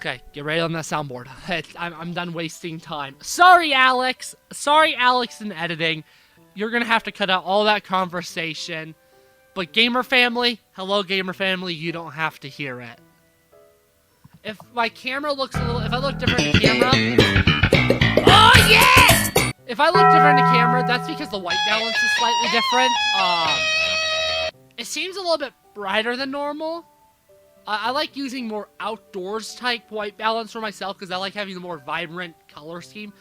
Okay, get ready on that soundboard. I'm done wasting time. Sorry, Alex. Sorry, Alex, in editing. You're gonna have to cut out all that conversation. But gamer family, hello gamer family, you don't have to hear it. If my camera looks a little, if I look different in the camera, oh yeah! If I look different in the camera, that's because the white balance is slightly different. It seems a little bit brighter than normal. I like using more outdoors type white balance for myself because I like having the more vibrant color scheme.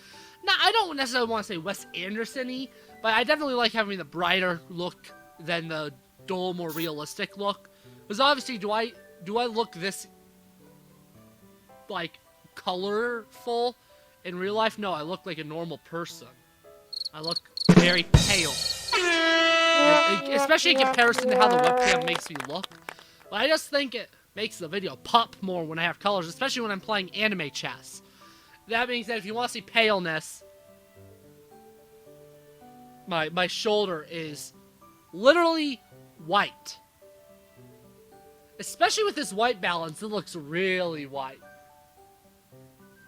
Now, I don't necessarily want to say Wes Anderson-y, but I definitely like having the brighter look than the dull, more realistic look. Because obviously, do I look this, like, colorful in real life? No, I look like a normal person. I look very pale. Especially in comparison to how the webcam makes me look. But I just think it makes the video pop more when I have colors, especially when I'm playing anime chess. That being said, if you want to see paleness, my shoulder is literally white. Especially with this white balance, it looks really white.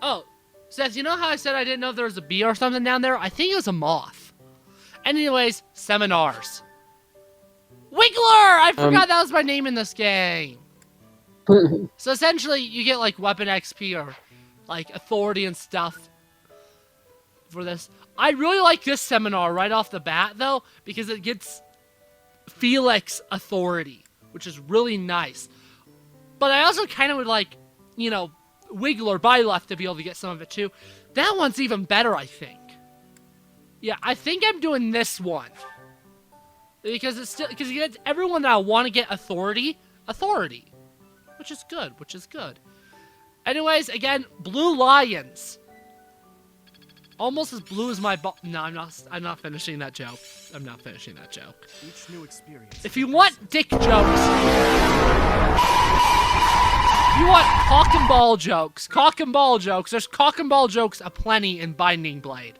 Oh, Seth, you know how I said I didn't know if there was a bee or something down there? I think it was a moth. Anyways, seminars. Wiggler! I forgot that was my name in this game. So essentially, you get like weapon XP or like authority and stuff for this. I really like this seminar right off the bat though, because it gets Felix authority, which is really nice. But I also kind of would like, you know, Wiggler Byleth to be able to get some of it too. That one's even better, I think. Yeah, I think I'm doing this one. Because it's still, because it gets everyone that I want to get authority. Which is good, Anyways, again, Blue Lions. Almost as blue as my no, I'm not finishing that joke. Each new experience. If you want dick jokes, you want cock and ball jokes, there's cock and ball jokes aplenty in Binding Blade.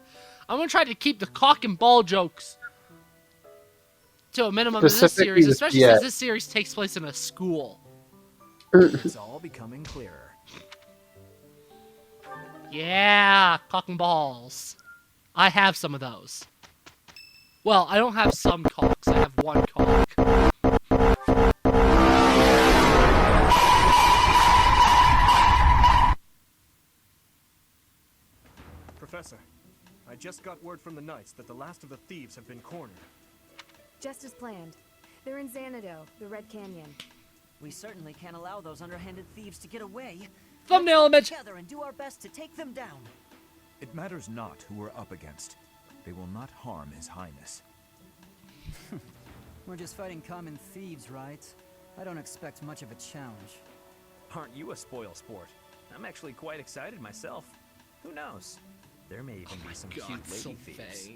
I'm gonna try to keep the cock and ball jokes to a minimum in this series, especially since this series takes place in a school. It's all becoming clearer. Yeah, cock and balls. I have some of those. Well, I don't have some cocks, I have one cock. Professor, I just got word from the Knights that the last of the thieves have been cornered. Just as planned. They're in Xanadu, the Red Canyon. We certainly can't allow those underhanded thieves to get away. Thumbnail Let's work image. together and do our best to take them down. It matters not who we're up against. They will not harm His Highness. We're just fighting common thieves, right? I don't expect much of a challenge. Aren't you a spoil sport? I'm actually quite excited myself. Who knows? There may even be some cute lady thieves.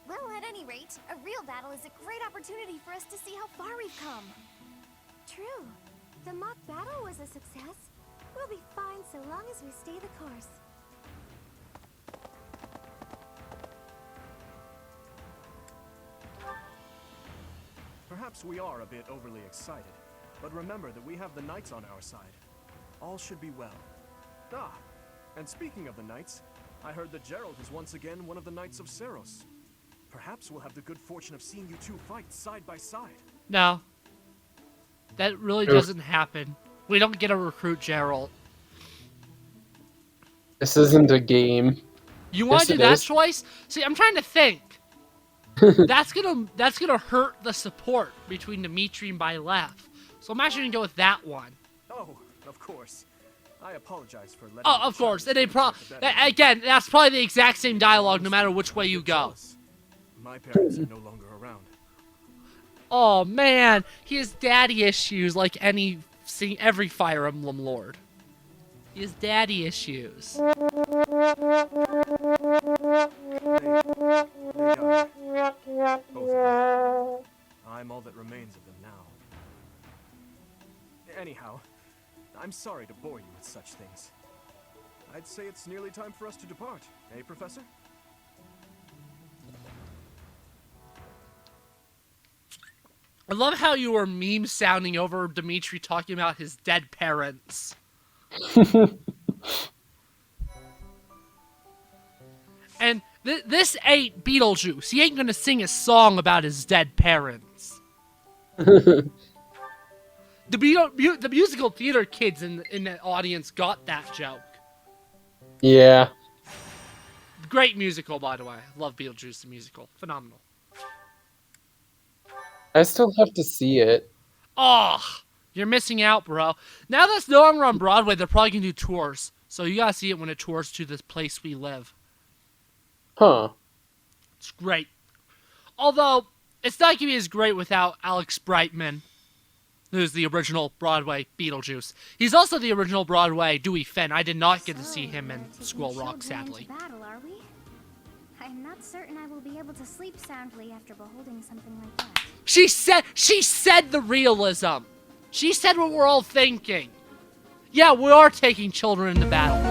Well, at any rate, a real battle is a great opportunity for us to see how far we've come. True. The mock battle was a success. We'll be fine so long as we stay the course. Perhaps we are a bit overly excited, but remember that we have the Knights on our side. All should be well. Ah, and speaking of the Knights, I heard that Gerald is once again one of the Knights of Seros. Perhaps we'll have the good fortune of seeing you two fight side by side. No. That really doesn't happen. We don't get to recruit Gerald. This isn't a game. You want to do that choice? See, I'm trying to think. That's gonna hurt the support between Dimitri and Byleth. So I'm actually gonna go with that one. Oh, of course. I apologize for letting. Oh, of course. And again, that's probably the exact same dialogue no matter which way you go. My parents are no longer around. Oh man, he has daddy issues like every Fire Emblem lord. He has daddy issues. They died. Both of them. I'm all that remains of them now. Anyhow, I'm sorry to bore you with such things. I'd say it's nearly time for us to depart, eh, Professor? I love how you were meme sounding over Dimitri talking about his dead parents. And this ain't Beetlejuice. He ain't gonna sing a song about his dead parents. The musical theater kids in the audience got that joke. Yeah. Great musical, by the way. Love Beetlejuice, the musical. Phenomenal. I still have to see it. Oh, you're missing out, bro. Now that's no longer on Broadway, they're probably gonna do tours. So you gotta see it when it tours to this place we live. Huh. It's great. Although, it's not gonna be as great without Alex Brightman, who's the original Broadway Beetlejuice. He's also the original Broadway Dewey Finn. I did not get to see him in Squirrel Rock, sadly. Battle, are we? I'm not certain I will be able to sleep soundly after beholding something like that. She said the realism. She said what we're all thinking. Yeah, we are taking children into battle.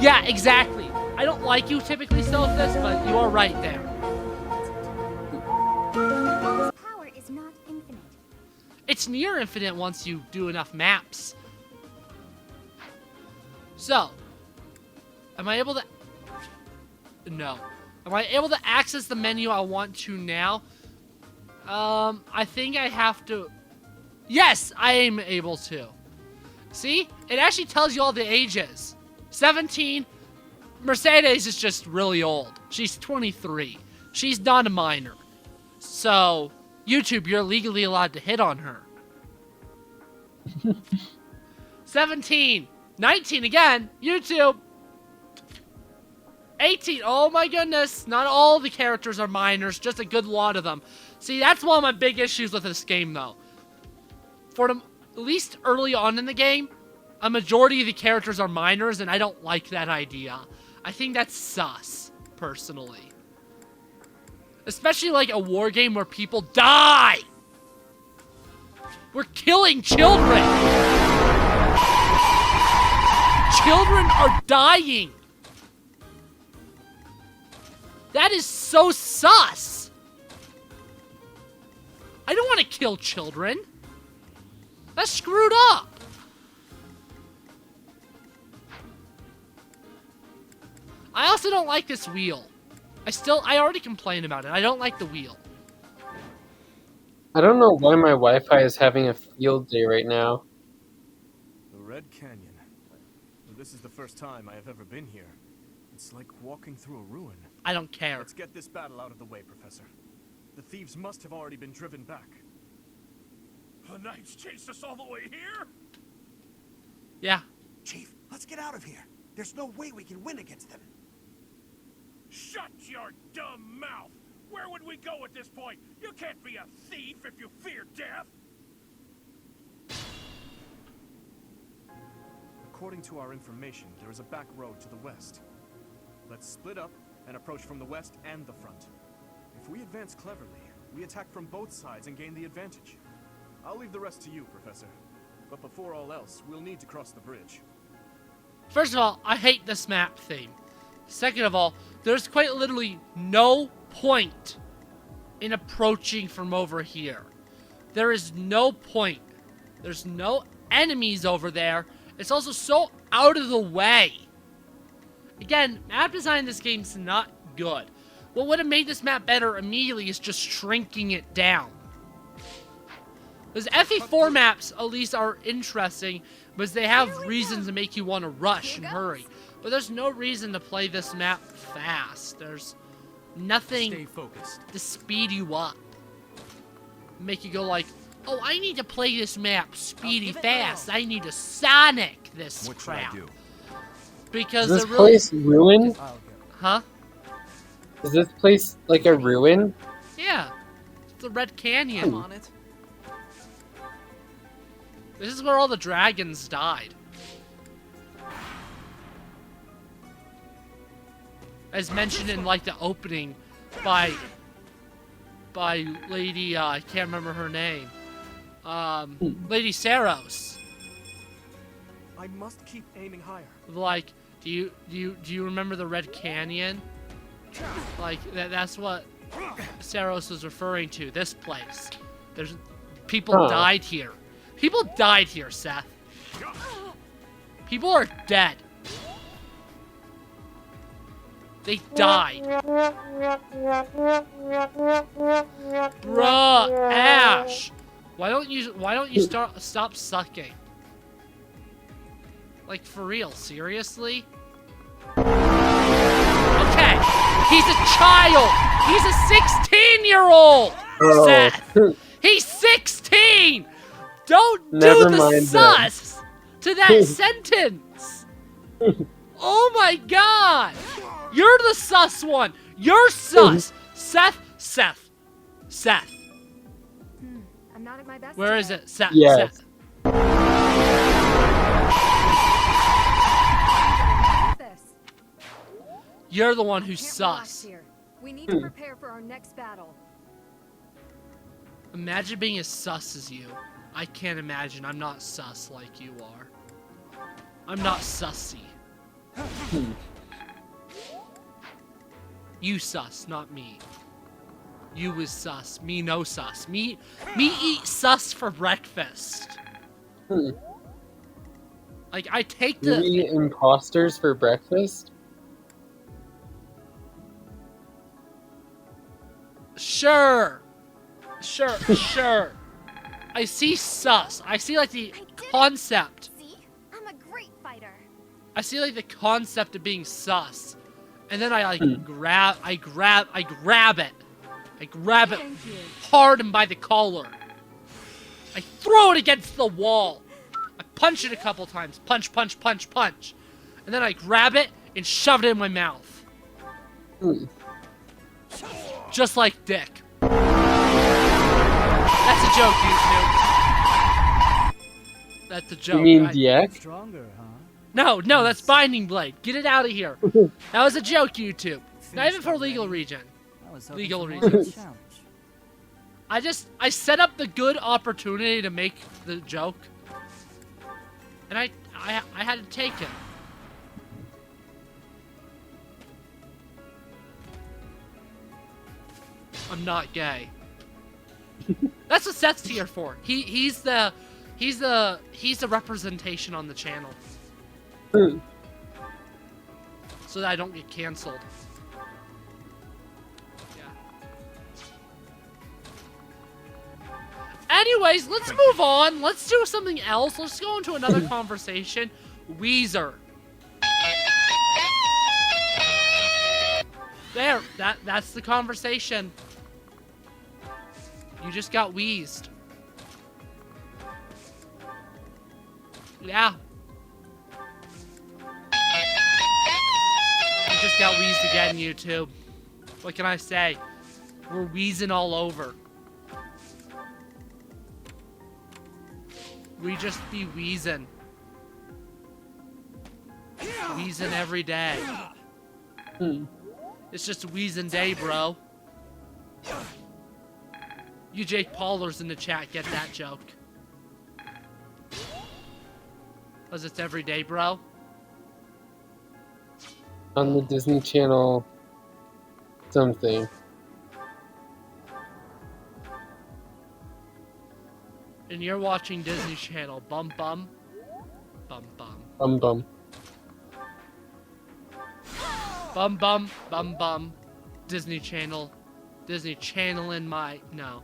Yeah, exactly. I don't like you typically, Seth, but you are right there. This power is not infinite. It's near infinite once you do enough maps. So, am I able to... No. Am I able to access the menu I want to now? I think I have to... Yes, I am able to. See? It actually tells you all the ages. 17. Mercedes is just really old. She's 23. She's not a minor. So, YouTube, you're legally allowed to hit on her. 17. 19 again. YouTube. 18. Oh my goodness. Not all the characters are minors. Just a good lot of them. See, that's one of my big issues with this game, though. For the, at least early on in the game, a majority of the characters are minors, and I don't like that idea. I think that's sus, personally. Especially like a war game where people die! We're killing children! Children are dying! That is so sus! I don't want to kill children. That's screwed up. I also don't like this wheel. I already complained about it. I don't like the wheel. I don't know why my Wi-Fi is having a field day right now. The Red Canyon. This is the first time I have ever been here. It's like walking through a ruin. I don't care. Let's get this battle out of the way, Professor. The thieves must have already been driven back. The Knights chased us all the way here? Yeah. Chief, let's get out of here. There's no way we can win against them. Shut your dumb mouth! Where would we go at this point? You can't be a thief if you fear death! According to our information, there is a back road to the west. Let's split up and approach from the west and the front. If we advance cleverly, we attack from both sides and gain the advantage. I'll leave the rest to you, Professor. But before all else, we'll need to cross the bridge. First of all, I hate this map theme. Second of all, there's quite literally no point in approaching from over here. There is no point. There's no enemies over there. It's also so out of the way. Again, map design in this game is not good. What would have made this map better immediately is just shrinking it down. Those FE4 maps, at least, are interesting because they have reasons to make you want to rush and hurry. But there's no reason to play this map fast. There's nothing to speed you up. Make you go like, oh, I need to play this map speedy fast. I need to Sonic this crap. Because is this place ruined? Huh? Is this place like a ruin? Yeah. It's the Red Canyon. On it. This is where all the dragons died. As mentioned in like the opening by Lady I can't remember her name. Lady Saros. I must keep aiming higher. Like, do you remember the Red Canyon? Like that's what Saros was referring to. This place. There's people died here. People died here, Seth. People are dead. They died. Bruh, Ash. Why don't you stop sucking? Like, for real, seriously? Okay, he's a child. He's a 16-year-old. Oh. Seth. He's 16. Don't Never do the mind sus to that sentence. Oh my god. You're the sus one. You're sus. Seth. I'm not at my best. Where is it? Seth. Yes. Seth. This. You're the one who's Can't relax sus. here. We need to prepare for our next battle. Imagine being as sus as you. I can't imagine. I'm not sus like you are. I'm not sussy. You sus, not me. You is sus. Me no sus. Me eat sus for breakfast. Like, I take You the... eat imposters for breakfast? Sure. I see sus. I see, like, the concept. See? I'm a great fighter. I see, like, the concept of being sus. And then I, like, grab it. I grab it hard and by the collar. I throw it against the wall. I punch it a couple times. Punch. And then I grab it and shove it in my mouth. Just like Dick. That's a joke, YouTube. That's a joke. You mean DX? Stronger, huh? No, that's Binding Blade. Get it out of here. That was a joke, YouTube. Not even for legal region. Legal reasons. I set up the good opportunity to make the joke. And I had to take it. I'm not gay. That's what Seth's here for. He's the representation on the channel. So that I don't get canceled. Yeah. Anyways, let's move on. Let's do something else. Let's go into another conversation. Weezer. There, that's the conversation. You just got wheezed. Yeah. You just got wheezed again, YouTube. What can I say? We're wheezing all over. We just be wheezing. Wheezing every day. It's just a wheezing day, bro. You Jake Paulers in the chat get that joke. Cause it's every day, bro. On the Disney Channel something. And you're watching Disney Channel. Bum bum. Bum bum. Bum bum. Bum bum. Bum bum. Disney Channel. Disney Channel in my... No.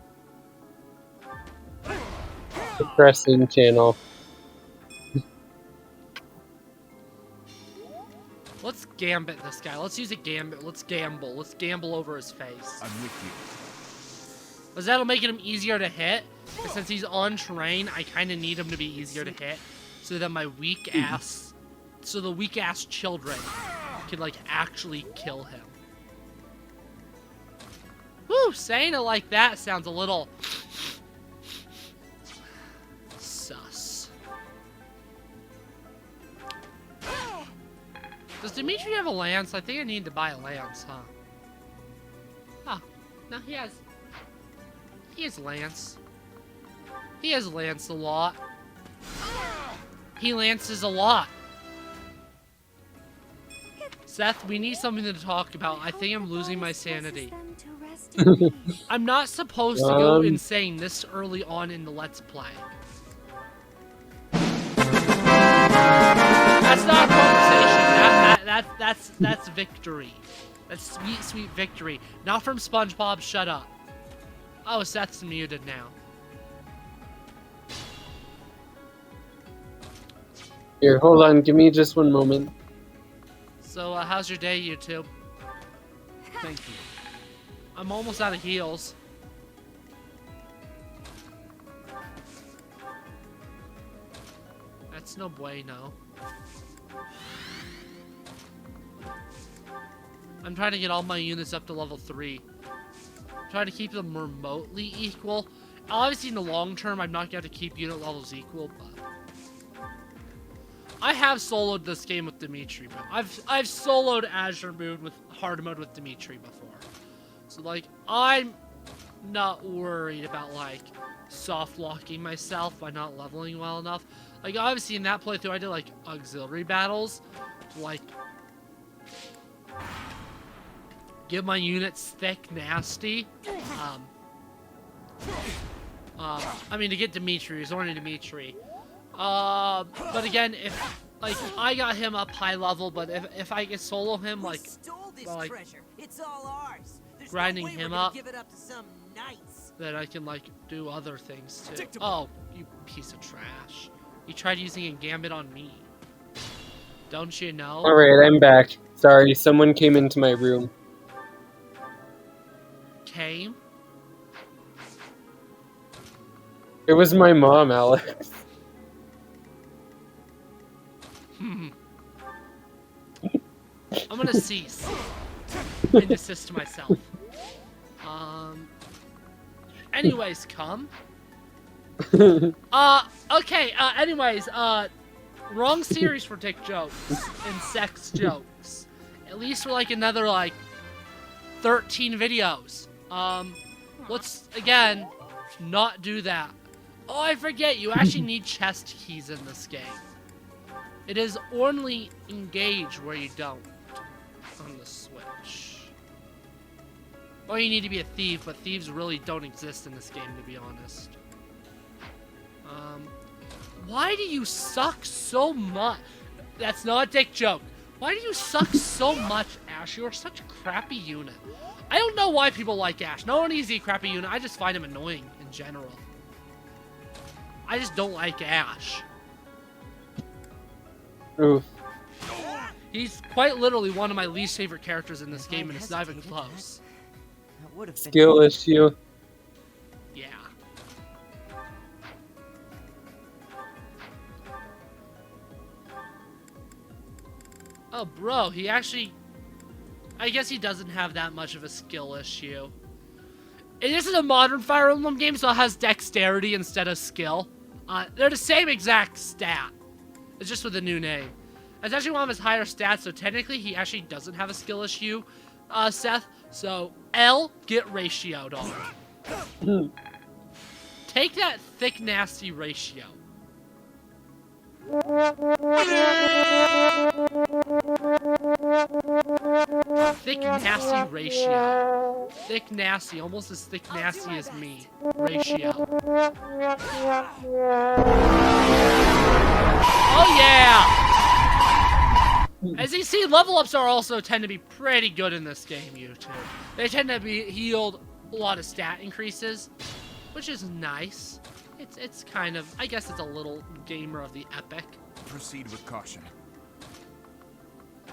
Depressing channel. Let's gambit this guy. Let's use a gambit. Let's gamble. Let's gamble over his face. I'm with you. Because that'll make him easier to hit. But since he's on terrain, I kind of need him to be easier to hit. So that my weak ass... So the weak ass children can, like, actually kill him. Whew, saying it like that sounds a little... sus. Does Dimitri have a lance? I think I need to buy a lance, huh? Oh, no, he has lance. He has lance a lot. He lances a lot. Seth, we need something to talk about. I think I'm losing my sanity. I'm not supposed to go insane this early on in the Let's Play. That's victory. That's sweet, sweet victory. Not from SpongeBob. Shut up. Oh, Seth's muted now. Here, hold on. Give me just one moment. So, how's your day, YouTube? Thank you. I'm almost out of heals. That's no bueno. I'm trying to get all my units up to level 3. I'm trying to keep them remotely equal. Obviously, in the long term, I'm not going to keep unit levels equal, but... I have soloed this game with Dimitri, but I've soloed Azure Moon with hard mode with Dimitri before. So, like, I'm not worried about, like, soft-locking myself by not leveling well enough. Like, obviously, in that playthrough, I did, like, auxiliary battles to, like, give my units thick, nasty. I mean, to get Dimitri, resorting to Dimitri. But again, if, like, I got him up high level, but if I can solo him, like, by, like, It's all ours. There's grinding no way him we're gonna up, give it up to some knights. then I can, like, do other things, too. Oh, you piece of trash. You tried using a gambit on me. Don't you know? Alright, I'm back. Sorry, someone came into my room. Came? It was my mom, Alex. I'm gonna cease and desist myself. Anyways, come. Okay, anyways, wrong series for dick jokes and sex jokes. At least for, like, another, like, 13 videos. Let's, again, not do that. Oh, I forget, you actually need chest keys in this game. It is only engage where you don't on the Switch. Or you need to be a thief, but thieves really don't exist in this game, to be honest. Why do you suck so much? That's not a dick joke. Why do you suck so much, Ash? You are such a crappy unit. I don't know why people like Ash. No one needs a crappy unit. I just find him annoying in general. I just don't like Ash. Oof. He's quite literally one of my least favorite characters in this game, and it's not even close. That would have been Skill issue. Yeah. Oh, bro, he actually... I guess he doesn't have that much of a skill issue. This is a modern Fire Emblem game, so it has dexterity instead of skill. They're the same exact stat. It's just with a new name. It's actually one of his higher stats, so technically he actually doesn't have a skill issue, Seth. So, L, get ratioed on. Take that thick, nasty ratio. Thick, nasty ratio. Thick, nasty. Almost as thick, nasty as me. Ratio. Oh, yeah! As you see, level ups are also tend to be pretty good in this game, YouTube. They tend to be yield a lot of stat increases, which is nice. It's kind of, I guess it's a little gamer of the epic. Proceed with caution.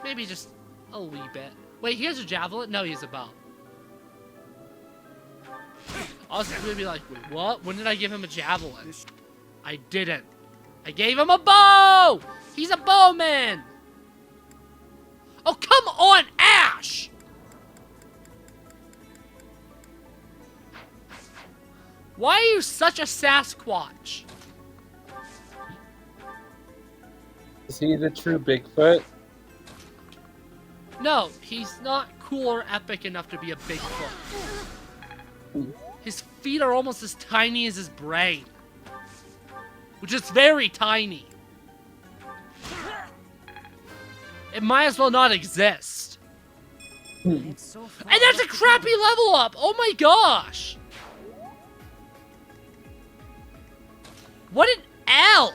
Maybe just a wee bit. Wait, he has a javelin? No, he has a bow. I was gonna be like, wait, what? When did I give him a javelin? I didn't. I gave him a bow! He's a bowman! Oh, come on, Ash! Why are you such a Sasquatch? Is he the true Bigfoot? No, he's not cool or epic enough to be a Bigfoot. His feet are almost as tiny as his brain. Which is very tiny. It might as well not exist. And that's a crappy level up! Oh my gosh! What an L!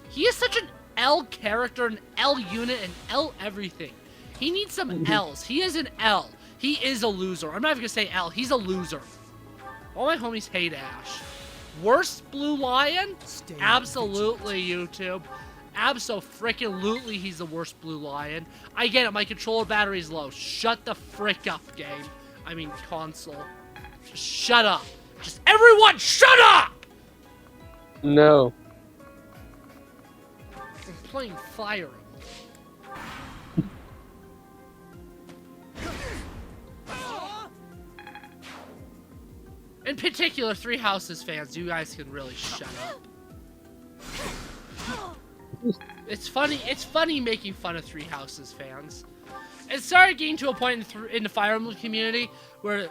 He is such an L character, an L unit, and L everything. He needs some L's. He is an L. He is a loser. I'm not even gonna say L. He's a loser. All my homies hate Ash. Worst Blue Lion? Absolutely, YouTube. Abso-freaking-lutely, he's the worst Blue Lion. I get it, my controller battery's low. Shut the frick up, game. I mean, console. Just shut up. Just everyone, shut up! No. I'm playing Fire Emblem. In particular, Three Houses fans, you guys can really shut up. It's funny making fun of Three Houses fans. It started getting to a point in the Fire Emblem community where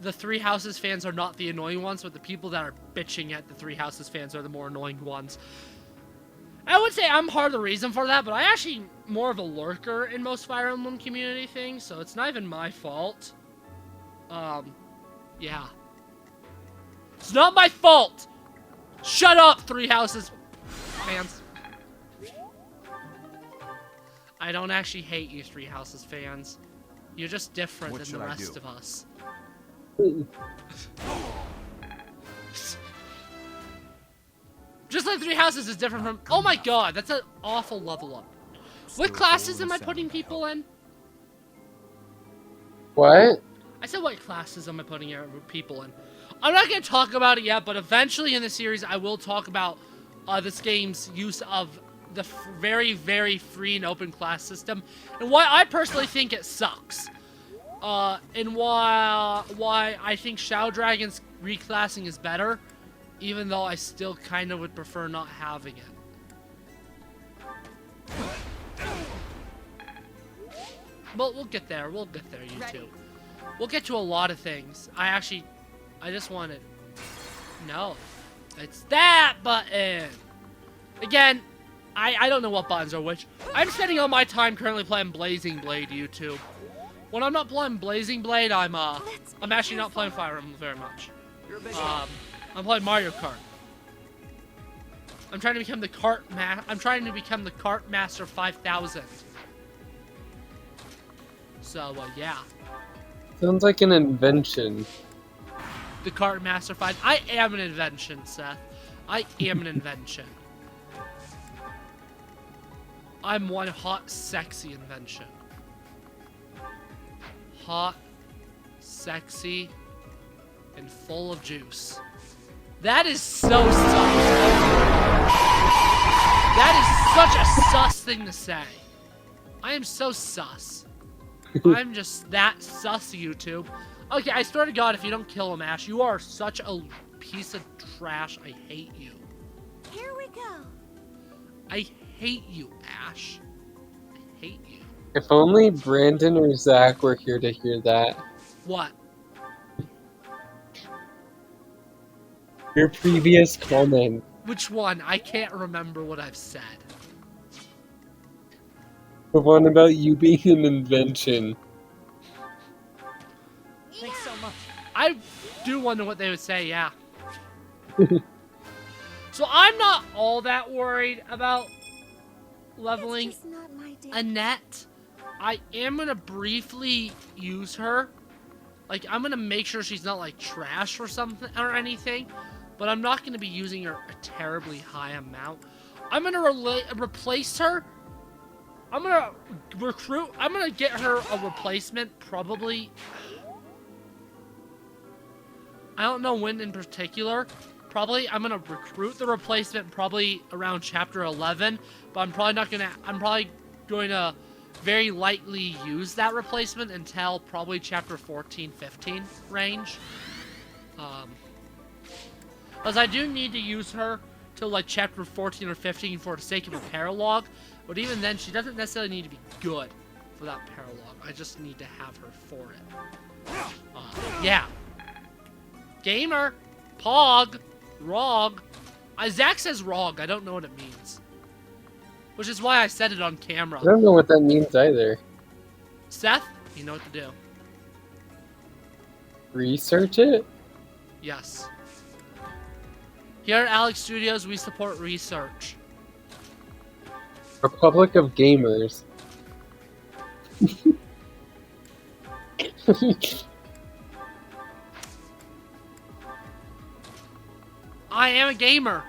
the Three Houses fans are not the annoying ones, but the people that are bitching at the Three Houses fans are the more annoying ones. I would say I'm part of the reason for that, but I actually more of a lurker in most Fire Emblem community things, so it's not even my fault. Yeah. It's not my fault! Shut up, Three Houses fans. I don't actually hate you, Three Houses fans. You're just different than the rest of us. Just like Three Houses is different from... Oh my god, that's an awful level up. What classes am I putting people in? What? I said what classes am I putting people in? I'm not going to talk about it yet, but eventually in the series I will talk about this game's use of the very, very free and open class system, and why I personally think it sucks. And why I think Shadow Dragon's reclassing is better, even though I still kind of would prefer not having it. But we'll get there. We'll get there, YouTube. We'll get to a lot of things. I just wanted... No. It's that button! Again, I don't know what buttons are which. I'm spending all my time currently playing Blazing Blade, YouTube. When I'm not playing Blazing Blade, I'm actually not playing Fire Emblem very much. I'm playing Mario Kart. I'm trying to become the Kart Master 5000. So, yeah. Sounds like an invention. The Kart Master 5. I am an invention, Seth. I am an invention. I'm one hot, sexy invention. Hot, sexy, and full of juice. That is so sus. That is such a sus thing to say. I am so sus. I'm just that sus, YouTube. Okay, I swear to God, if you don't kill him, Ash, you are such a piece of trash. I hate you. Here we go. I hate you, Ash. I hate you. If only Brandon or Zach were here to hear that. What? Your previous comment. Which one? I can't remember what I've said. The one about you being an invention. Thanks so much. I do wonder what they would say, yeah. So I'm not all that worried about leveling Annette. I am going to briefly use her. Like, I'm going to make sure she's not, like, trash or something or anything. But I'm not going to be using her a terribly high amount. I'm going to replace her. I'm going to recruit. I'm going to get her a replacement probably. I don't know when in particular. Probably I'm going to recruit the replacement probably around chapter 11. But I'm probably going to very lightly use that replacement until probably chapter 14, 15 range. Because I do need to use her till like chapter 14 or 15 for the sake of a paralogue. But even then, she doesn't necessarily need to be good for that paralogue. I just need to have her for it. Yeah. Gamer. Pog. Rog. Zach says Rog. I don't know what it means. Which is why I said it on camera. I don't know what that means either. Seth, you know what to do. Research it? Yes. Here at Alex Studios, we support research. Republic of Gamers. I am a gamer.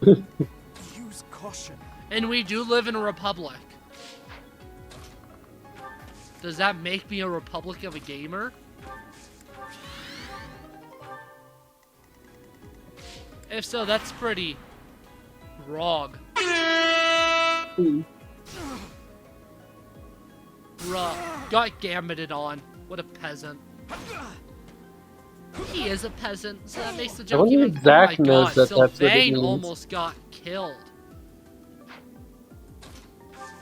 Use caution. And we do live in a republic. Does that make me a republic of a gamer? If so, that's pretty wrong. Bruh, got gambited on. What a peasant. He is a peasant, so that makes the joke wonder even. if Zach Oh my knows god, that that's what it Sylvain means. almost got killed.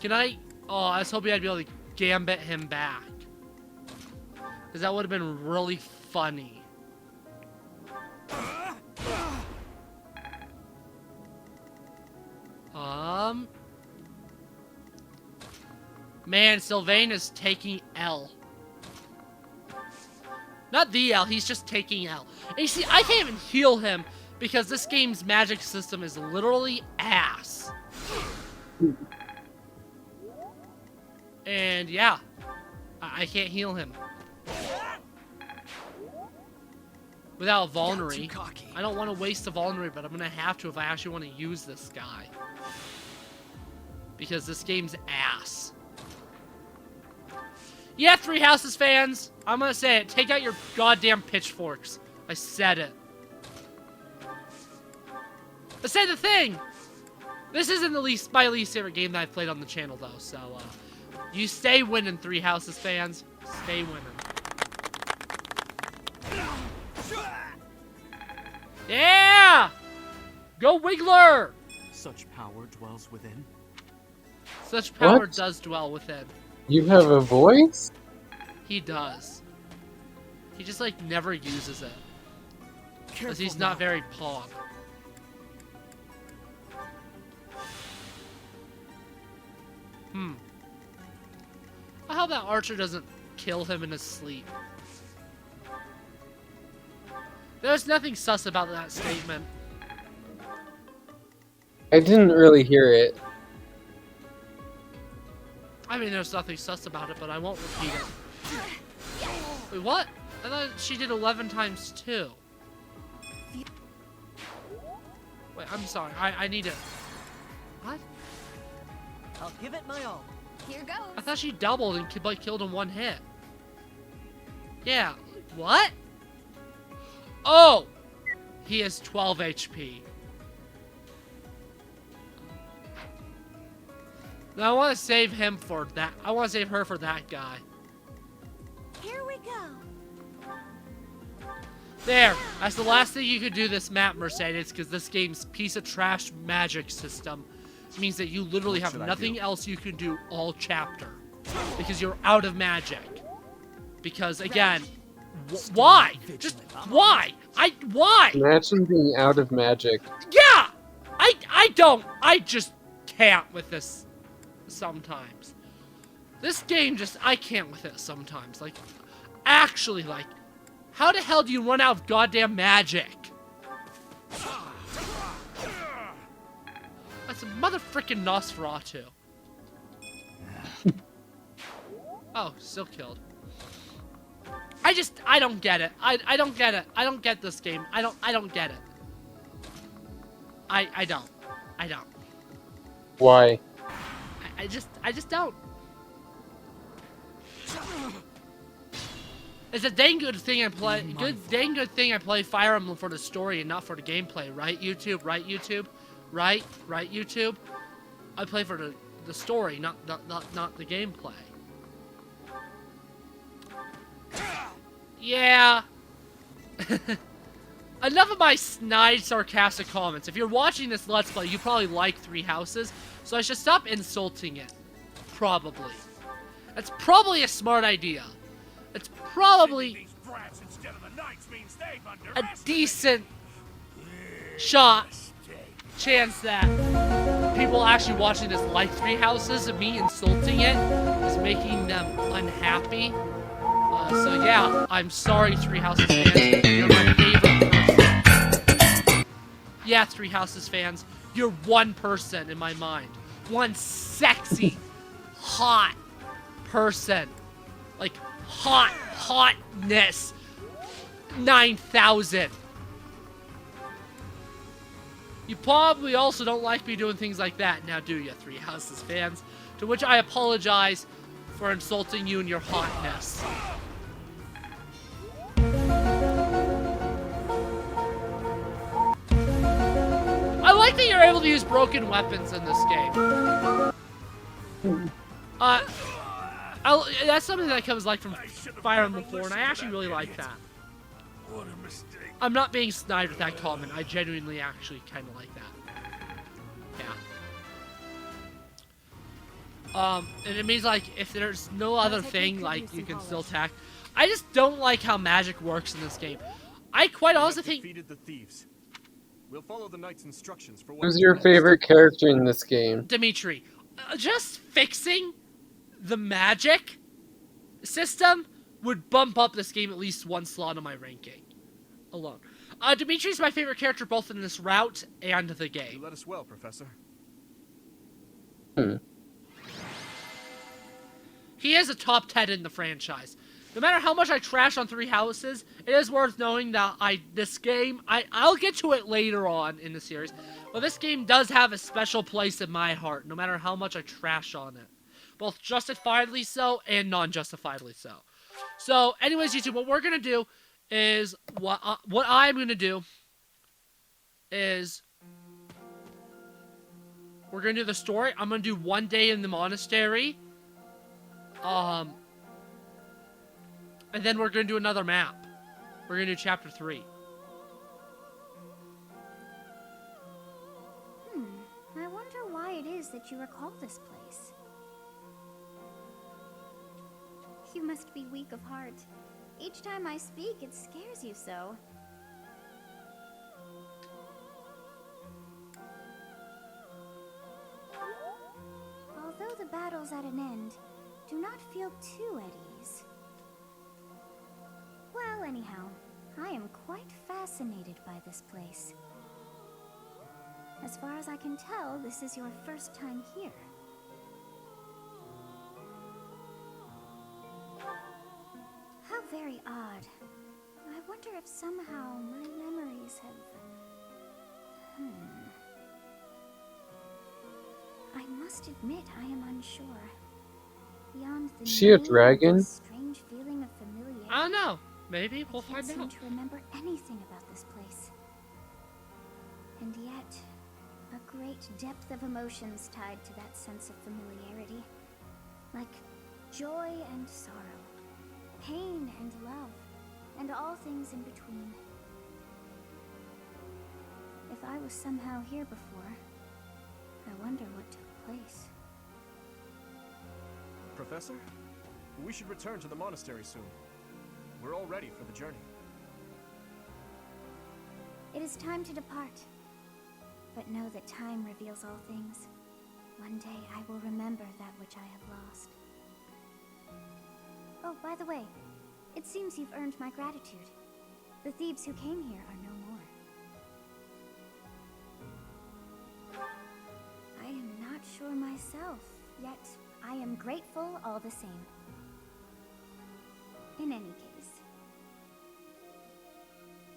Can I? Oh, I was hoping I'd be able to gambit him back. Because that would have been really funny. Man, Sylvain is taking L. Not the L, he's just taking L. And you see, I can't even heal him because this game's magic system is literally ass. And yeah, I can't heal him. Without vulnerary. I don't want to waste the vulnerary, but I'm going to have to if I actually want to use this guy. Because this game's ass. Yeah, Three Houses fans, I'm going to say it. Take out your goddamn pitchforks. I said it. I said the thing! This isn't my least favorite game that I've played on the channel, though, so, you stay winning, Three Houses fans. Stay winning. Yeah! Go Wiggler! Such power dwells within. Such power What? does dwell within. You have a voice? He does. He just, like, never uses it. Because he's Careful not very pog. I hope that archer doesn't kill him in his sleep. There's nothing sus about that statement. I didn't really hear it. I mean, there's nothing sus about it, but I won't repeat it. Wait, what? I thought she did 11 times 2. Wait, I'm sorry. I need to... What? I'll give it my all. Here goes. I thought she doubled and killed in one hit. Yeah. What? Oh! He has 12 HP. Now I want to save him for that. I want to save her for that guy. Here we go. There. That's the last thing you could do this map, Mercedes, because this game's piece of trash magic system means that you literally What have should I nothing do? else you can do all chapter. Because you're out of magic. Because, again, why? Just, why? Why? Imagine being out of magic. Yeah! I just can't with this sometimes. This game just, I can't with it sometimes. Like, actually, like, how the hell do you run out of goddamn magic? That's a motherfucking Nosferatu. Oh, still killed. I don't get it. I don't get it. I don't get this game. I don't get it. I don't. Why? I just don't. It's a dang good thing I play. Dang good thing I play Fire Emblem for the story and not for the gameplay, right? YouTube, right? YouTube, right? YouTube. I play for the story, not the gameplay. Yeah. Enough of my snide, sarcastic comments. If you're watching this Let's Play, you probably like Three Houses, so I should stop insulting it. Probably. That's probably a smart idea. It's probably These brats instead of the knights means they've a underestimated. decent chance that people actually watching this like Three Houses and me insulting it is making them unhappy. So yeah, I'm sorry, Three Houses fans. You're my favorite person. Yeah, Three Houses fans, you're one person in my mind. One sexy, hot person. Like, Hotness 9,000. You probably also don't like me doing things like that, now do you, Three Houses fans? To which I apologize for insulting you and your hotness. I like that you're able to use broken weapons in this game. That's something that comes like from Fire Emblem 4, and I actually really like that. What a mistake. I'm not being snide with that comment. I genuinely actually kind of like that. Yeah. And it means like if there's no other thing, like you can still attack. I just don't like how magic works in this game. I quite honestly think. Defeated the thieves. We'll follow the knight's instructions for what. Who's your favorite character in this game? Dimitri. Just fixing the magic system would bump up this game at least one slot on my ranking alone. Dimitri's my favorite character both in this route and the game. You led us well, Professor. He is a top 10 in the franchise. No matter how much I trash on Three Houses, it is worth knowing that this game, I'll get to it later on in the series, but this game does have a special place in my heart, no matter how much I trash on it. Both justifiably so and non-justifiably so. So, anyways, YouTube, what we're going to do is, what I'm going to do is, we're going to do the story. I'm going to do one day in the monastery. And then we're going to do another map. We're going to do chapter 3. I wonder why it is that you recall this place. You must be weak of heart. Each time I speak, it scares you so. Although the battle's at an end, do not feel too at ease. Well, anyhow, I am quite fascinated by this place. As far as I can tell, this is your first time here. How very odd. I wonder if somehow my memories have... I must admit I am unsure. Beyond the Is she a dragon? Strange feeling of familiarity. I don't know. Maybe we'll I can't find seem out. to remember anything about this place. And yet, a great depth of emotions tied to that sense of familiarity. Like joy and sorrow, pain and love, and all things in between. If I was somehow here before, I wonder what took place. Professor, we should return to the monastery soon. We're all ready for the journey. It is time to depart. But know that time reveals all things. One day I will remember that which I have lost. Oh, by the way, it seems you've earned my gratitude. The thieves who came here are no more. I am not sure myself, yet I am grateful all the same. In any case,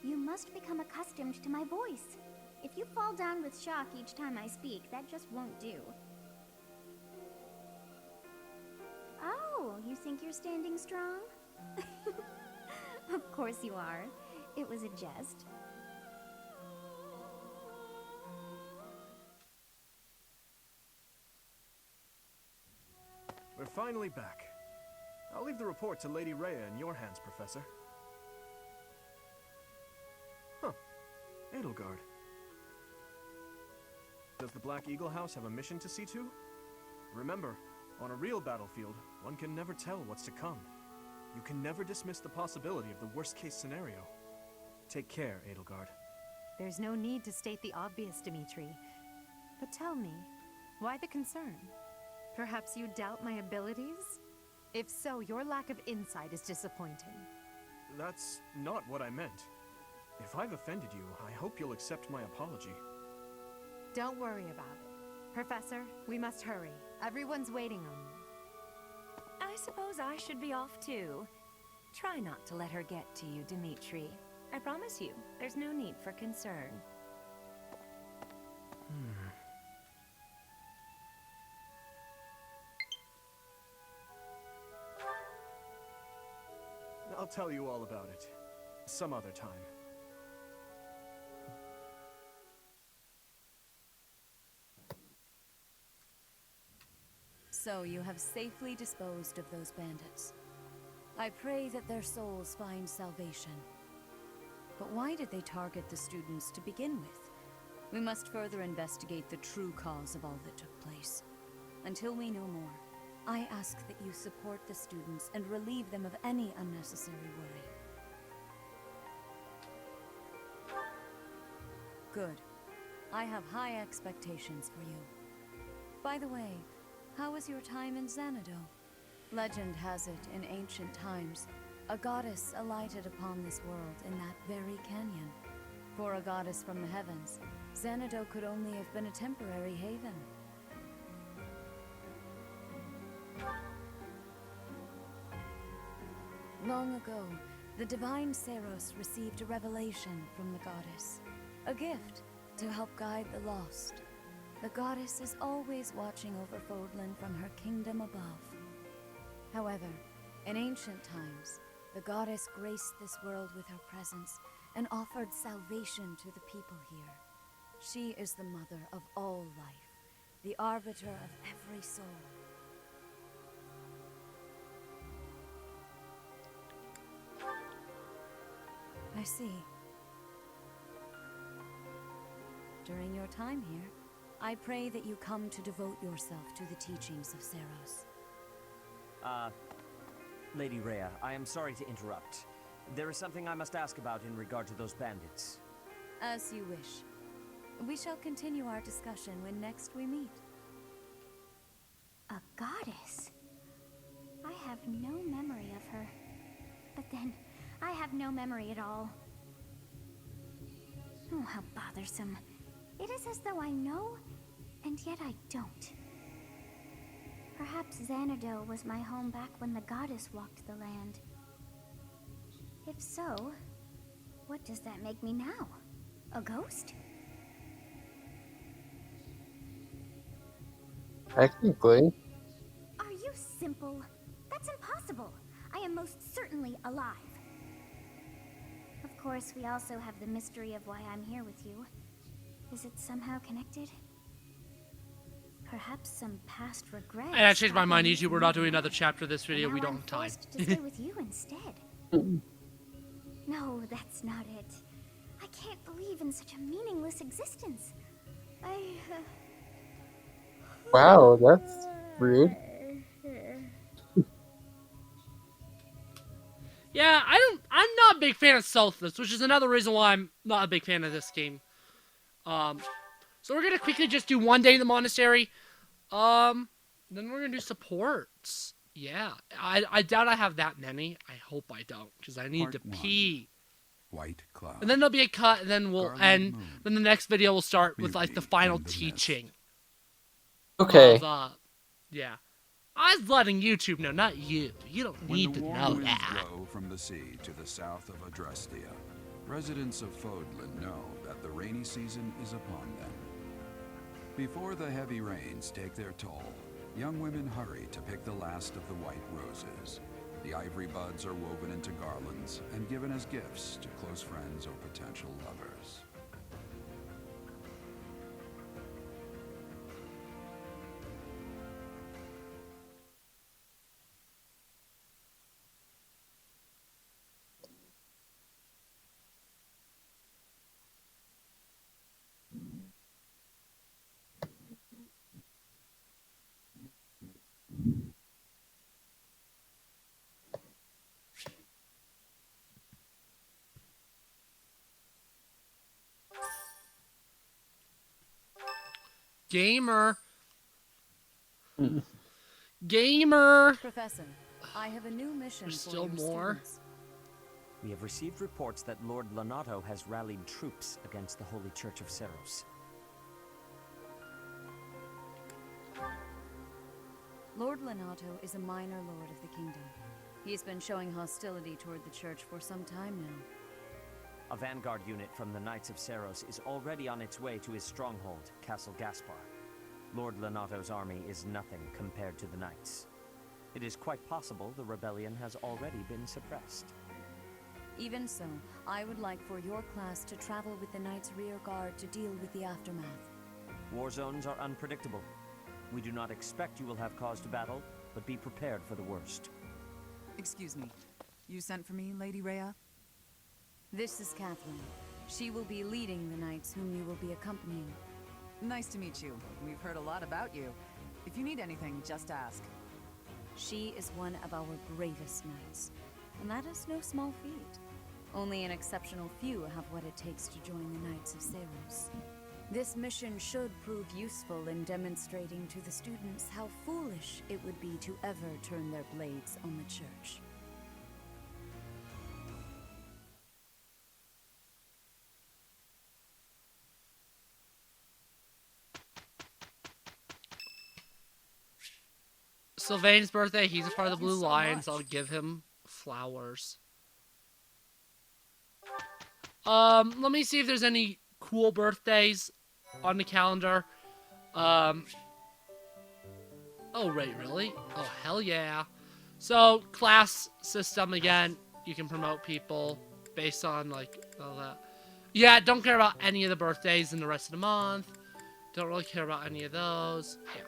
you must become accustomed to my voice. If you fall down with shock each time I speak, that just won't do. Oh, you think you're standing strong? Of course you are. It was a jest. We're finally back. I'll leave the report to Lady Rhea in your hands, Professor. Huh. Edelgard. Does the Black Eagle House have a mission to see to? Remember, on a real battlefield, one can never tell what's to come. You can never dismiss the possibility of the worst-case scenario. Take care, Edelgard. There's no need to state the obvious, Dimitri. But tell me, why the concern? Perhaps you doubt my abilities? If so, your lack of insight is disappointing. That's not what I meant. If I've offended you, I hope you'll accept my apology. Don't worry about it. Professor, we must hurry. Everyone's waiting on you. I suppose I should be off too. Try not to let her get to you, Dimitri. I promise you, there's no need for concern. I'll tell you all about it. Some other time. So you have safely disposed of those bandits. I pray that their souls find salvation. But why did they target the students to begin with? We must further investigate the true cause of all that took place. Until we know more, I ask that you support the students and relieve them of any unnecessary worry. Good. I have high expectations for you. By the way, how was your time in Xanadu? Legend has it, in ancient times, a goddess alighted upon this world in that very canyon. For a goddess from the heavens, Xanadu could only have been a temporary haven. Long ago, the divine Seros received a revelation from the goddess, a gift to help guide the lost. The goddess is always watching over Fodlan from her kingdom above. However, in ancient times, the goddess graced this world with her presence and offered salvation to the people here. She is the mother of all life, the arbiter of every soul. I see. During your time here, I pray that you come to devote yourself to the teachings of Seros. Lady Rhea, I am sorry to interrupt. There is something I must ask about in regard to those bandits. As you wish. We shall continue our discussion when next we meet. A goddess? I have no memory of her. But then, I have no memory at all. Oh, how bothersome. It is as though I know, and yet I don't. Perhaps Xanadu was my home back when the goddess walked the land. If so, what does that make me now? A ghost? Technically. Are you simple? That's impossible. I am most certainly alive. Of course, we also have the mystery of why I'm here with you. Is it somehow connected? Perhaps some past regrets. I changed my mind, YouTube. We're not doing another chapter of this video. We don't have time. To stay with you instead. No, that's not it. I can't believe in such a meaningless existence. Wow, that's rude. Yeah, I'm not a big fan of Selfless, which is another reason why I'm not a big fan of this game. So we're gonna quickly just do one day in the monastery. Then we're gonna do supports. Yeah, I doubt I have that many. I hope I don't, because I need to pee. White cloud. And then there'll be a cut, and then we'll end. Moon. Then the next video will start with like the final teaching. Okay. Yeah. I was letting YouTube know, not you. You don't need to know that. Blow from the sea to the south of Adrestia, residents of Fodlan know that the rainy season is upon them. Before the heavy rains take their toll, young women hurry to pick the last of the white roses. The ivory buds are woven into garlands and given as gifts to close friends or potential lovers. Gamer. Gamer. Professor, I have a new mission There's for still your more. students. We have received reports that Lord Lonato has rallied troops against the Holy Church of Seros. Lord Lonato is a minor lord of the kingdom. He's been showing hostility toward the church for some time now. A vanguard unit from the Knights of Seros is already on its way to his stronghold, Castle Gaspar. Lord Lenato's army is nothing compared to the Knights. It is quite possible the rebellion has already been suppressed. Even so, I would like for your class to travel with the Knights' rear guard to deal with the aftermath. War zones are unpredictable. We do not expect you will have cause to battle, but be prepared for the worst. Excuse me. You sent for me, Lady Rhea? This is Catherine. She will be leading the Knights whom you will be accompanying. Nice to meet you. We've heard a lot about you. If you need anything, just ask. She is one of our bravest Knights, and that is no small feat. Only an exceptional few have what it takes to join the Knights of Seros. This mission should prove useful in demonstrating to the students how foolish it would be to ever turn their blades on the church. Sylvain's birthday, he's a part of the Blue Lions. I'll give him flowers. Let me see if there's any cool birthdays on the calendar. Oh, right, really? Oh, hell yeah. So, class system again. You can promote people based on, like, all that. Yeah, don't care about any of the birthdays in the rest of the month. Don't really care about any of those. Yeah.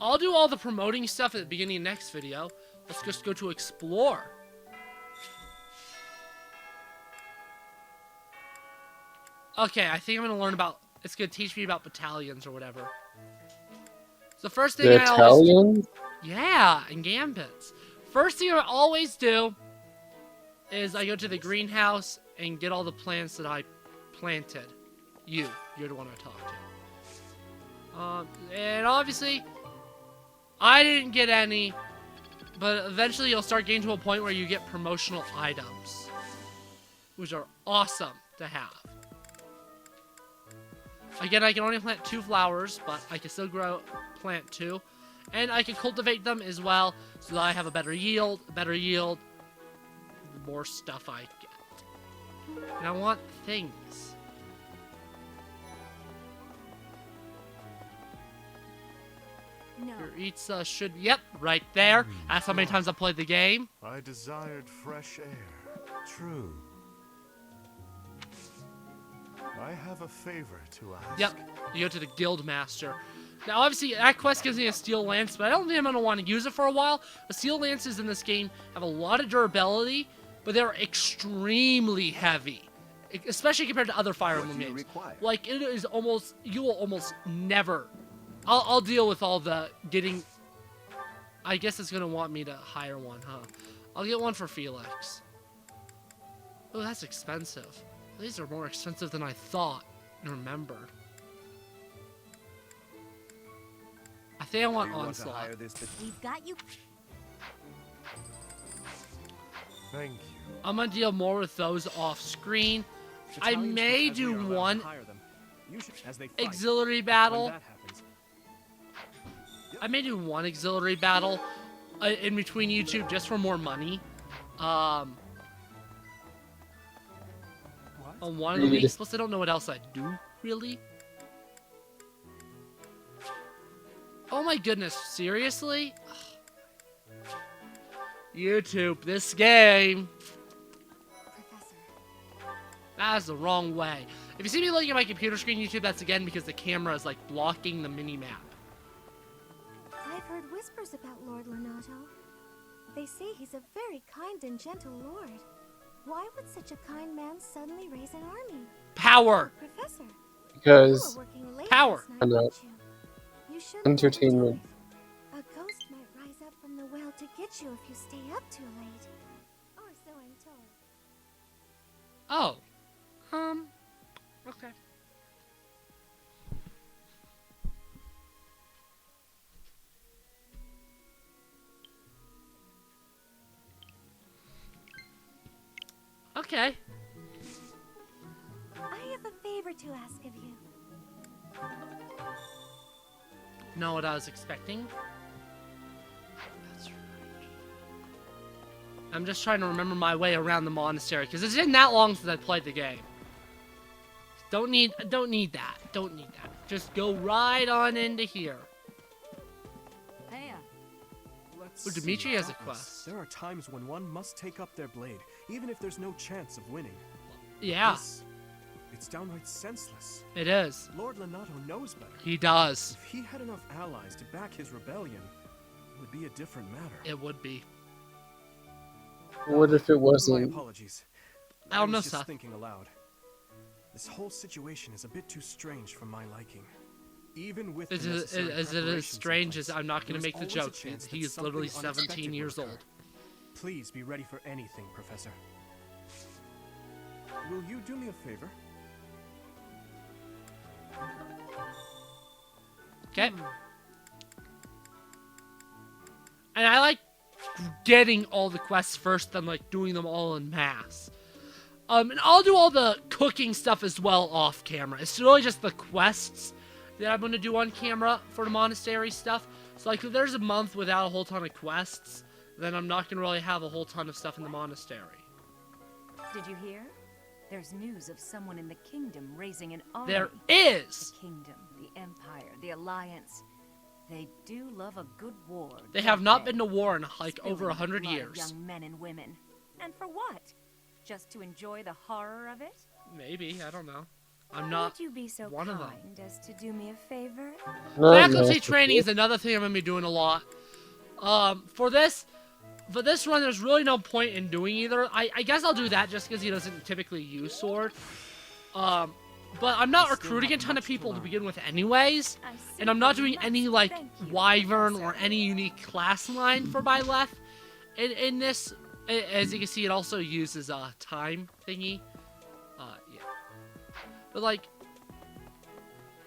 I'll do all the promoting stuff at the beginning of next video. Let's just go to explore. Okay, I think I'm gonna learn about. It's gonna teach me about battalions or whatever. So the first thing Battalions? Yeah, and gambits. First thing I always do is I go to the greenhouse and get all the plants that I planted. You're the one I talk to. And obviously, I didn't get any, but eventually you'll start getting to a point where you get promotional items, which are awesome to have. Again, I can only plant 2 flowers, but I can still plant 2. And I can cultivate them as well, so that I have a better yield. The more stuff I get. And I want things. No. Your Itza should, yep, right there. That's how many times I played the game. I desired fresh air. True. I have a favor to ask. Yep, you go to the guild master. Now, obviously, that quest gives me a steel lance, but I don't think I'm going to want to use it for a while. The steel lances in this game have a lot of durability, but they're extremely heavy, especially compared to other Fire Emblem games. Like, it is almost, you will almost never. I'll deal with all the getting. I guess it's going to want me to hire one, huh? I'll get one for Felix. Oh, that's expensive. These are more expensive than I thought and remembered. I think I want Onslaught. We've got you. Thank you. I'm gonna deal more with those off screen. I may do one auxiliary battle. I may do one auxiliary battle in between YouTube just for more money. On one of the weeks, plus I don't know what else I do, really. Oh my goodness, seriously? Ugh. YouTube, this game. That is the wrong way. If you see me looking at my computer screen, YouTube, that's again because the camera is like blocking the mini-map. I've heard whispers about Lord Lenato. They say he's a very kind and gentle lord. Why would such a kind man suddenly raise an army? Power! Professor, Because power. you should Entertainment. A ghost might rise up from the well to get you if you stay up too late. Or so I'm told. Oh. Okay. Okay. I have a favor to ask of you. Know what I was expecting? That's right. I'm just trying to remember my way around the monastery, because it's been that long since I played the game. Don't need that. Don't need that. Just go right on into here. Hey, Oh, Dimitri has a quest. There are times when one must take up their blade, even if there's no chance of winning. Yeah. It's downright senseless. It is. Lord Lonato knows better. He does. If he had enough allies to back his rebellion, it would be a different matter. It would be. What if it wasn't? My apologies. I don't know, was just Seth. thinking aloud. This whole situation is a bit too strange for my liking. Even with Is it as strange as I'm not going to make the joke? He's literally 17 years old. Please be ready for anything, Professor. Will you do me a favor? Okay. And I like getting all the quests first, then like doing them all in mass. And I'll do all the cooking stuff as well off camera. It's really just the quests that I'm going to do on camera for the monastery stuff. So like if there's a month without a whole ton of quests, then I'm not going to really have a whole ton of stuff in the monastery. Did you hear? There's news of someone in the kingdom raising an army. There is! The kingdom, the empire, the alliance. They do love a good war. They have not been to war in like over 100 blood of years. Young men and women. And for what? Just to enjoy the horror of it? Maybe, I don't know. I'm not Would you be so one of them. kind as to do me a favor? Faculty training is another thing I'm going to be doing a lot. For this run, there's really no point in doing either. I guess I'll do that just because he doesn't typically use sword. But I'm not recruiting a ton of people to begin with anyways. And I'm not doing any, like, Wyvern or any unique class line for my left. In this, as you can see, it also uses a time thingy. Yeah. But, like,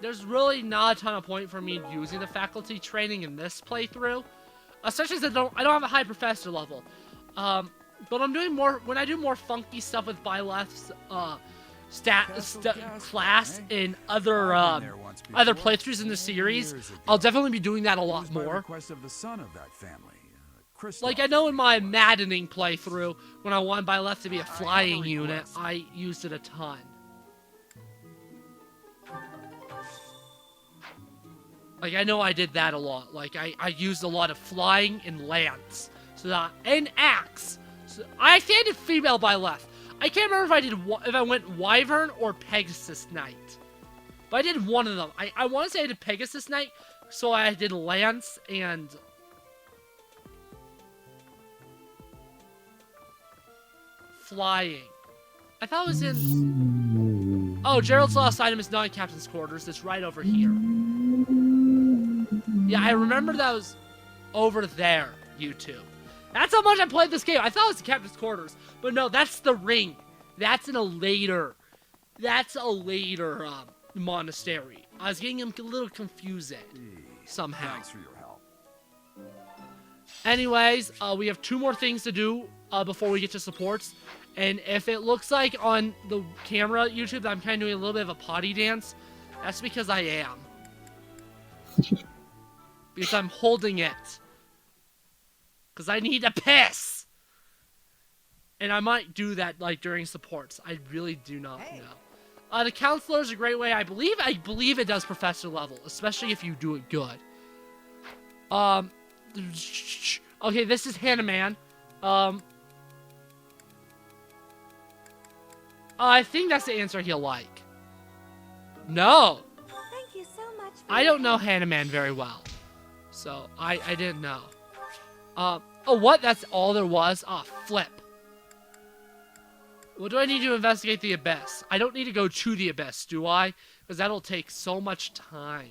there's really not a ton of point for me using the faculty training in this playthrough. Especially since I don't have a high professor level. But I'm doing more, when I do more funky stuff with Byleth's, class in other playthroughs in the series, I'll definitely be doing that a lot more. Like I know in my maddening playthrough, when I wanted Byleth to be a flying unit, I used it a ton. Like I know I did that a lot. Like I used a lot of flying and lance, and axe. So I think I did female Byleth. I can't remember if I went Wyvern or Pegasus Knight. But I did one of them. I want to say I did Pegasus Knight, so I did Lance and... flying. I thought it was in... Oh, Gerald's lost item is not in Captain's Quarters. It's right over here. Yeah, I remember that was over there, YouTube. That's how much I played this game. I thought it was the Captain's Quarters. But no, that's the ring. That's in a later... That's a later monastery. I was getting a little confused somehow. Thanks for your help. Anyways, we have 2 more things to do before we get to supports. And if it looks like on the camera, YouTube, that I'm kind of doing a little bit of a potty dance, that's because I am. Because I'm holding it. Because I need to piss! And I might do that, like, during supports. I really do not know. The counselor is a great way. I believe it does professor level, especially if you do it good. Okay, this is Hannah Man. I think that's the answer he'll like. No. Thank you so much. I don't know Hannah Man very well. So, I didn't know. Oh, what? That's all there was? Ah, flip. What do I need to investigate the Abyss? I don't need to go to the Abyss, do I? Because that'll take so much time.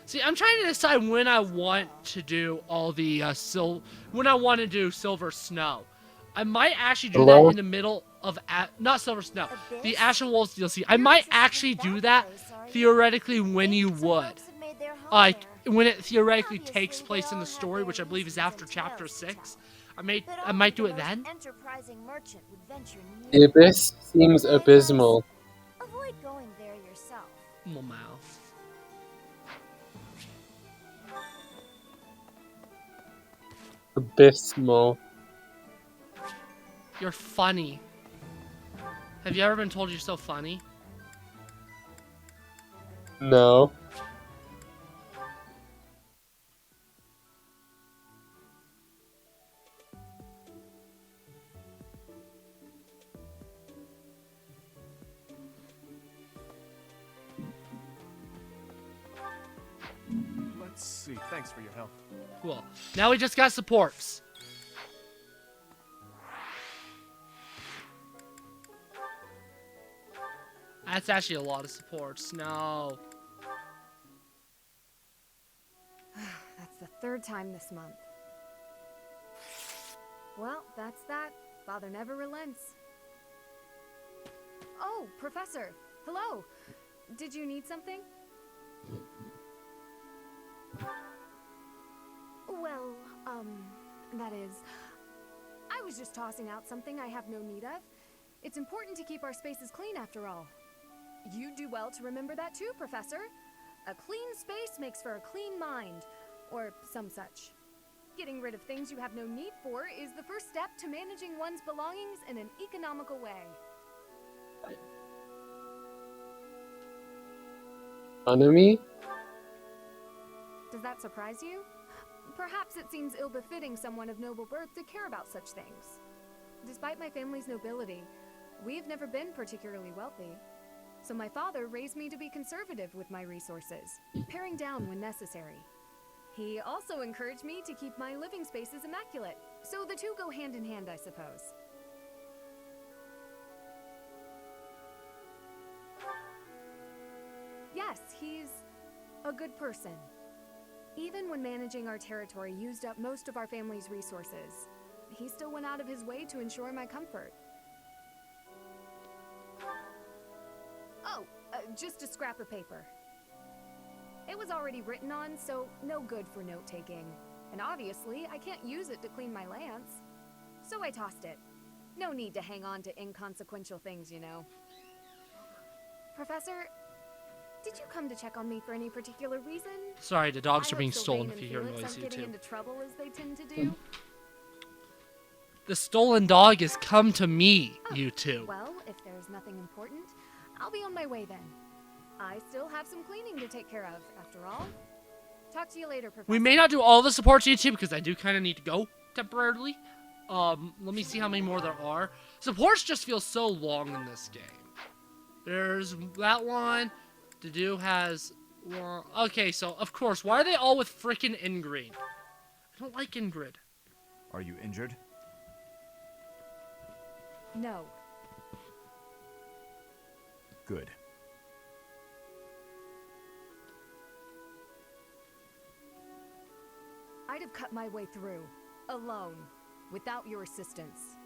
See, I'm trying to decide when I want to do all the, when I want to do Silver Snow. I might actually do that in the middle of, not Silver Snow, the Ashen Wolves DLC. I might actually do that, theoretically, when you would. Like, when it theoretically takes place in the story, which I believe is after Chapter 6. I might do it then. The Abyss seems abysmal. Avoid going there yourself. Wow. Abysmal. You're funny. Have you ever been told you're so funny? No. Let's see. Thanks for your help. Cool. Now we just got supports. That's actually a lot of supports. No. That's the third time this month. Well, that's that. Father never relents. Oh, Professor. Hello. Did you need something? Well, that is... I was just tossing out something I have no need of. It's important to keep our spaces clean after all. You do well to remember that too, Professor. A clean space makes for a clean mind, or some such. Getting rid of things you have no need for is the first step to managing one's belongings in an economical way. Enemy? Does that surprise you? Perhaps it seems ill-befitting someone of noble birth to care about such things. Despite my family's nobility, we've never been particularly wealthy. So my father raised me to be conservative with my resources, paring down when necessary. He also encouraged me to keep my living spaces immaculate, so the two go hand in hand, I suppose. Yes, he's a good person. Even when managing our territory used up most of our family's resources, he still went out of his way to ensure my comfort. Oh, just a scrap of paper. It was already written on, so no good for note-taking. And obviously, I can't use it to clean my lance. So I tossed it. No need to hang on to inconsequential things, you know. Professor, did you come to check on me for any particular reason? Sorry, the dogs I are being look so stolen vain if you and hear foolish noise, I'm getting YouTube. into trouble as they tend to do. The stolen dog has come to me, YouTube. Well, if there's nothing important, I'll be on my way then. I still have some cleaning to take care of, after all. Talk to you later, Professor. We may not do all the supports, YouTube, because I do kind of need to go temporarily. Let me see how many more there are. Supports just feel so long in this game. There's that one. The dude has one. Okay, so, of course, why are they all with frickin' Ingrid? I don't like Ingrid. Are you injured? No. Good. I'd have cut my way through, alone, without your assistance.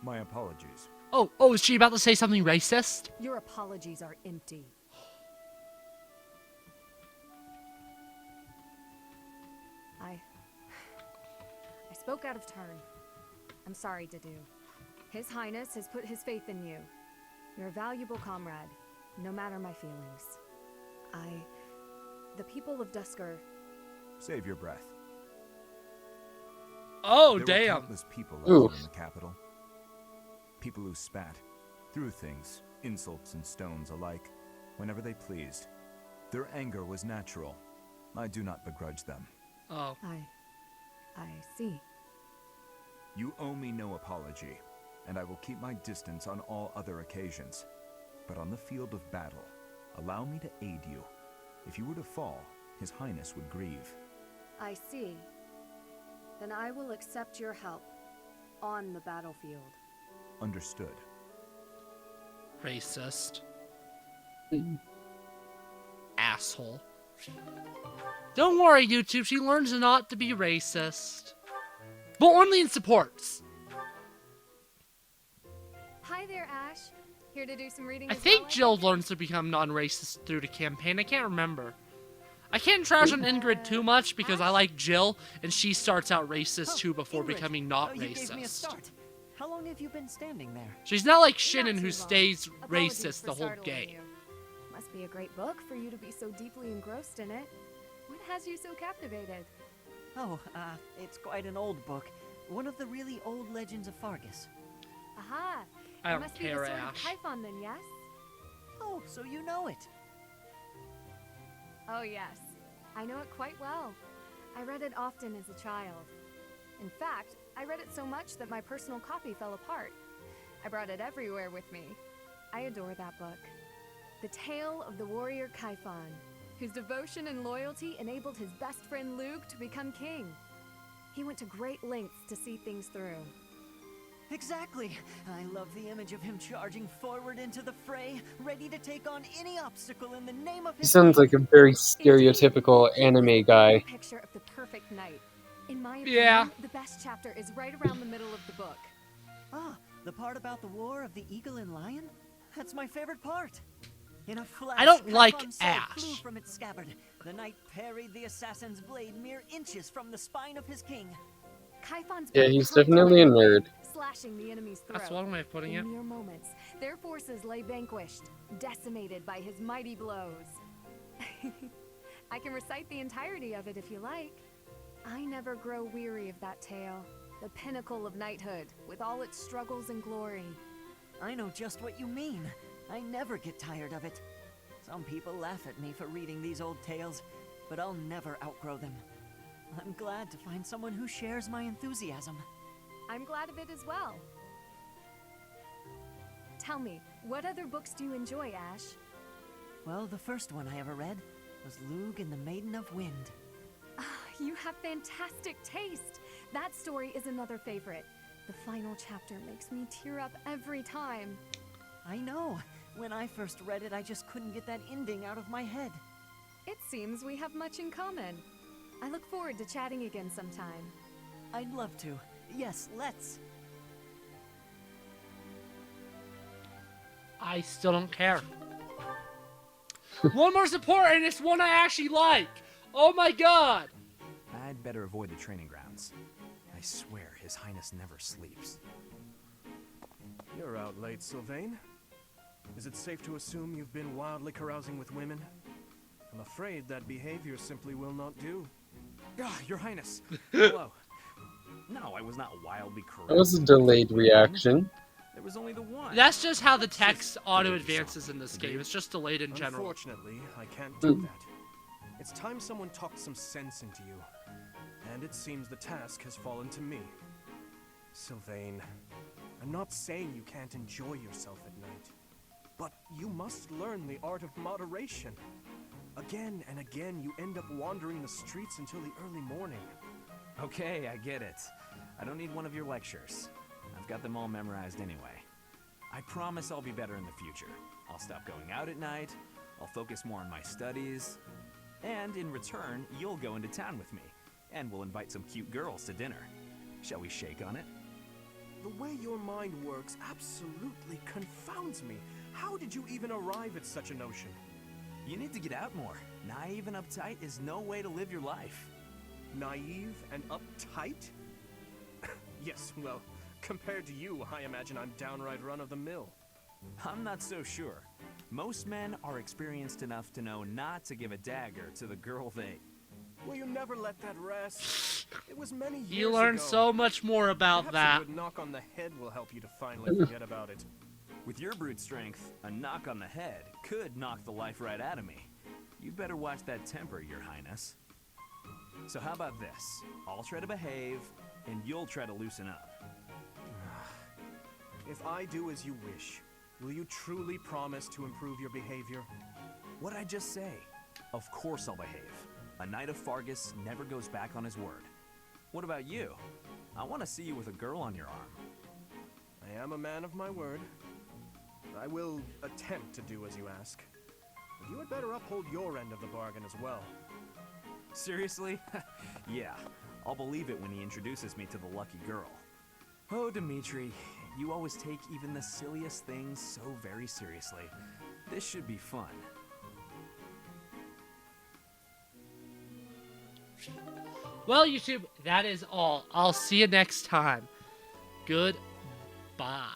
My apologies. Oh, is she about to say something racist? Your apologies are empty. I spoke out of turn. I'm sorry, Dedu. His Highness has put his faith in you. You're a valuable comrade, no matter my feelings. The people of Dusker... Save your breath. Oh, there damn. Were countless people out here in the capital. People who spat, threw things, insults and stones alike, whenever they pleased. Their anger was natural. I do not begrudge them. Oh. I see. You owe me no apology, and I will keep my distance on all other occasions. But on the field of battle, allow me to aid you. If you were to fall, His Highness would grieve. I see. Then I will accept your help on the battlefield. Understood. Racist. Asshole. Don't worry, YouTube. She learns not to be racist. But only in supports. Hi there, Ash. Here to do some reading I as think well, Jill learns to become non-racist through the campaign. I can't remember. I can't trash on Ingrid too much because I like Jill, and she starts out racist too before Ingrid. becoming not You gave me a racist. start. How long have you been standing there? She's not like Not Shinnon, too who long. stays Apologies racist for the whole startling game. you. Must be a great book for you to be so deeply engrossed in it. What has you so captivated? Oh, it's quite an old book. One of the really old legends of Fargus. Aha! I It don't must care, be the Sword Ash. of Typhon then, yes? Oh, so you know it. Oh yes, I know it quite well. I read it often as a child. In fact, I read it so much that my personal copy fell apart. I brought it everywhere with me. I adore that book. The tale of the warrior Typhon, whose devotion and loyalty enabled his best friend Luke to become king. He went to great lengths to see things through. Exactly. I love the image of him charging forward into the fray, ready to take on any obstacle in the name of He his sounds like a very stereotypical anime guy. Picture of the perfect knight. In my opinion, Yeah. the best chapter is right around the middle of the book. Ah, the part about the war of the eagle and lion? That's my favorite part. In a flash, I don't like Typhon's sword flew Ash. from its scabbard. The knight parried the assassin's blade mere inches from the spine of his king. Typhon's Yeah, blade he's hung definitely a directly, nerd. slashing the enemy's throat. That's one way of putting it. In mere moments, their forces lay vanquished, decimated by his mighty blows. I can recite the entirety of it if you like. I never grow weary of that tale, the pinnacle of knighthood, with all its struggles and glory. I know just what you mean. I never get tired of it. Some people laugh at me for reading these old tales, but I'll never outgrow them. I'm glad to find someone who shares my enthusiasm. I'm glad of it as well. Tell me, what other books do you enjoy, Ash? Well, the first one I ever read was Lug and the Maiden of Wind. You have fantastic taste. That story is another favorite. The final chapter makes me tear up every time. I know. When I first read it, I just couldn't get that ending out of my head. It seems we have much in common. I look forward to chatting again sometime. I'd love to. Yes, let's. I still don't care. One more support, and it's one I actually like. Oh my god. I'd better avoid the training grounds. I swear His Highness never sleeps. You're out late, Sylvain. Is it safe to assume you've been wildly carousing with women? I'm afraid that behavior simply will not do. Ah, Your Highness. Hello. No, I was not wildly correct. That was a delayed reaction. There was only the one. That's just how the text auto advances in this game. It's just delayed in general. Unfortunately, I can't do that. It's time someone talked some sense into you. And it seems the task has fallen to me. Sylvain, I'm not saying you can't enjoy yourself at night. But you must learn the art of moderation. Again and again, you end up wandering the streets until the early morning. Okay, I get it. I don't need one of your lectures. I've got them all memorized anyway. I promise I'll be better in the future. I'll stop going out at night, I'll focus more on my studies, and in return, you'll go into town with me, and we'll invite some cute girls to dinner. Shall we shake on it? The way your mind works absolutely confounds me. How did you even arrive at such a notion? You need to get out more. Naive and uptight is no way to live your life. Naive and uptight? Yes, well, compared to you, I imagine I'm downright run-of-the-mill. I'm not so sure. Most men are experienced enough to know not to give a dagger to the girl they... Will you never let that rest? It was many years You learn ago. so much more about Perhaps that. a good knock on the head will help you to finally forget about it. With your brute strength, a knock on the head could knock the life right out of me. You'd better watch that temper, Your Highness. So how about this? I'll try to behave, and you'll try to loosen up. If I do as you wish, will you truly promise to improve your behavior? What'd I just say? Of course I'll behave. A knight of Fargus never goes back on his word. What about you? I want to see you with a girl on your arm. I am a man of my word. I will attempt to do as you ask. But you had better uphold your end of the bargain as well. Seriously? Yeah, I'll believe it when he introduces me to the lucky girl. Oh, Dimitri, you always take even the silliest things so very seriously. This should be fun. Well, YouTube, that is all. I'll see you next time. Goodbye.